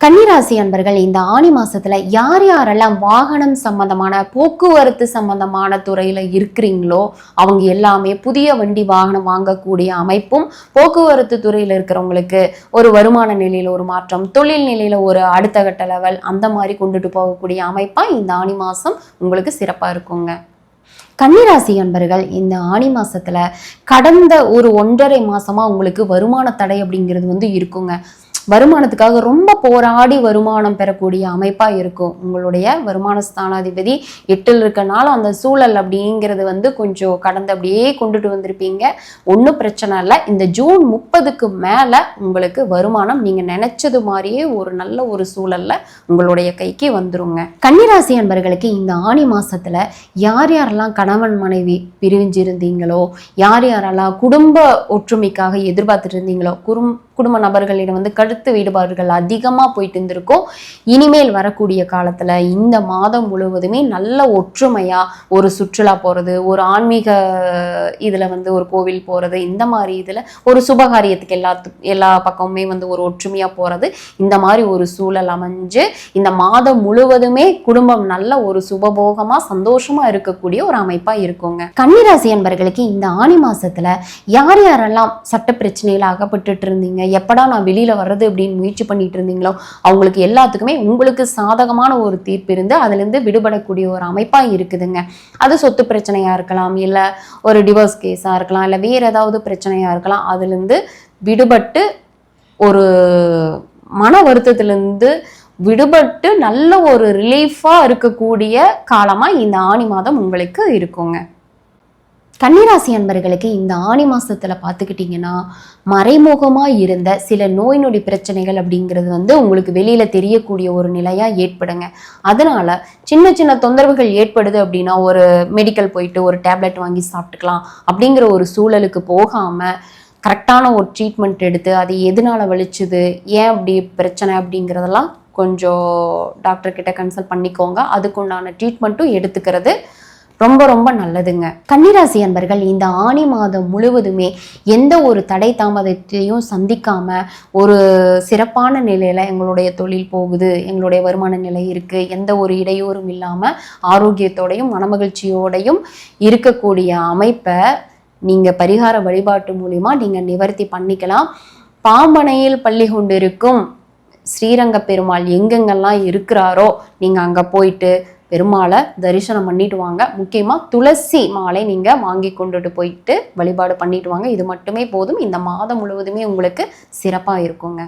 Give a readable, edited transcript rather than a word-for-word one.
கன்னிராசி அன்பர்கள் இந்த ஆனி மாசத்துல யார் யாரெல்லாம் வாகனம் சம்பந்தமான போக்குவரத்து சம்பந்தமான துறையில இருக்கிறீங்களோ அவங்க எல்லாமே புதிய வண்டி வாகனம் வாங்கக்கூடிய அமைப்பும், போக்குவரத்து துறையில இருக்கிறவங்களுக்கு ஒரு வருமான நிலையில ஒரு மாற்றம், தொழில் நிலையில ஒரு அடுத்த கட்ட லெவல் அந்த மாதிரி கொண்டுட்டு போகக்கூடிய அமைப்பா இந்த ஆனி மாசம் உங்களுக்கு சிறப்பா இருக்குங்க. கன்னிராசி அன்பர்கள் இந்த ஆனி மாசத்துல கடந்த ஒரு 1.5 மாசமா உங்களுக்கு வருமான தடை அப்படிங்கிறது இருக்குங்க. வருமானத்துக்காக ரொம்ப போராடி வருமானம் பெறக்கூடிய அமைப்பா இருக்கும். உங்களுடைய வருமான ஸ்தானாதிபதி 8ல் இருக்கனால அந்த சூழல் அப்படிங்கிறது கொஞ்சம் கடந்து அப்படியே கொண்டுட்டு வந்திருப்பீங்க. ஒன்றும் பிரச்சனை இல்லை. இந்த ஜூன் 30க்கு மேல உங்களுக்கு வருமானம் நீங்க நினைச்சது மாதிரியே ஒரு நல்ல ஒரு சூழல்ல உங்களுடைய கைக்கு வந்துருங்க. கன்னிராசி அன்பர்களுக்கு இந்த ஆனி மாசத்துல யார் யாரெல்லாம் கணவன் மனைவி பிரிஞ்சிருந்தீங்களோ, யார் யாரெல்லாம் குடும்ப ஒற்றுமைக்காக எதிர்பார்த்துட்டு இருந்தீங்களோ, குடும்ப நபர்களிடம் கருத்து வேறுபாடுகள் அதிகமா போயிட்டு இருந்திருக்கும். இனிமேல் வரக்கூடிய காலத்துல இந்த மாதம் முழுவதுமே நல்ல ஒற்றுமையா ஒரு சுற்றுலா போறது, ஒரு ஆன்மீக இதுல ஒரு கோவில் போறது, இந்த மாதிரி இதுல ஒரு சுபகாரியத்துக்கு எல்லா பக்கமுமே ஒரு ஒற்றுமையா போறது, இந்த மாதிரி ஒரு சூழல் அமைஞ்சு இந்த மாதம் முழுவதுமே குடும்பம் நல்ல ஒரு சுபபோகமா சந்தோஷமா இருக்கக்கூடிய ஒரு அமைப்பா இருக்குங்க. கன்னிராசி என்பர்களுக்கு இந்த ஆனி மாசத்துல யார் யாரெல்லாம் சட்ட பிரச்சனையில அகப்பட்டுட்டு இருந்தீங்க, எப்படா நான் வெளியில வர்றது அப்படின்னு முயற்சி பண்ணிட்டு இருந்தீங்களோ அவங்களுக்கு எல்லாத்துக்குமே உங்களுக்கு சாதகமான ஒரு தீர்ப்பு இருந்து அதுல இருந்து விடுபடக்கூடிய ஒரு அமைப்பா இருக்குதுங்க. அது சொத்து பிரச்சனையா இருக்கலாம், இல்ல ஒரு டிவோர்ஸ் கேஸா இருக்கலாம், இல்ல வேற ஏதாவது பிரச்சனையா இருக்கலாம். அதுல இருந்து விடுபட்டு ஒரு மன வருத்தத்திலிருந்து விடுபட்டு நல்ல ஒரு ரிலீஃபா இருக்கக்கூடிய காலமா இந்த ஆனி மாதம் உங்களுக்கு இருக்குங்க. கன்னிராசி அன்பர்களுக்கு இந்த ஆனி மாசத்துல பார்த்துக்கிட்டிங்கன்னா மறைமுகமா இருந்த சில நோய் நொடி பிரச்சனைகள் அப்படிங்கிறது உங்களுக்கு வெளியில தெரியக்கூடிய ஒரு நிலையா ஏற்படுங்க. அதனால சின்ன சின்ன தொந்தரவுகள் ஏற்படுது அப்படின்னா ஒரு மெடிக்கல் போயிட்டு ஒரு டேப்லெட் வாங்கி சாப்பிட்டுக்கலாம் அப்படிங்கிற ஒரு சூழலுக்கு போகாம கரெக்டான ஒரு ட்ரீட்மெண்ட் எடுத்து அது எதனால வலிச்சுது, ஏன் அப்படி பிரச்சனை அப்படிங்கிறதெல்லாம் கொஞ்சம் டாக்டர் கிட்ட கன்சல்ட் பண்ணிக்கோங்க. அதுக்குண்டான ட்ரீட்மெண்ட்டும் எடுத்துக்கிறது ரொம்ப ரொம்ப நல்லதுங்க. கன்னிராசி அன்பர்கள் இந்த ஆனி மாதம் முழுவதுமே எந்த ஒரு தடை தாமதத்தையும் சந்திக்காம ஒரு சிறப்பான நிலையில எங்களுடைய தொழில் போகுது, எங்களுடைய வருமான நிலை இருக்கு, எந்த ஒரு இடையூறும் இல்லாம ஆரோக்கியத்தோடையும் மனமகிழ்ச்சியோடையும் இருக்கக்கூடிய அமைப்பை நீங்க பரிகார வழிபாட்டு மூலியமா நீங்க நிவர்த்தி பண்ணிக்கலாம். பாம்பனையில் பள்ளி கொண்டிருக்கும் ஸ்ரீரங்க பெருமாள் எங்கெங்கெல்லாம் இருக்கிறாரோ நீங்க அங்க போயிட்டு பெருமாளை தரிசனம் பண்ணிட்டு வாங்க. முக்கியமா துளசி மாலை நீங்க வாங்கி கொண்டுட்டு போயிட்டு வழிபாடு பண்ணிட்டு வாங்க. இது மட்டுமே போதும். இந்த மாதம் முழுவதுமே உங்களுக்கு சிறப்பா இருக்குங்க.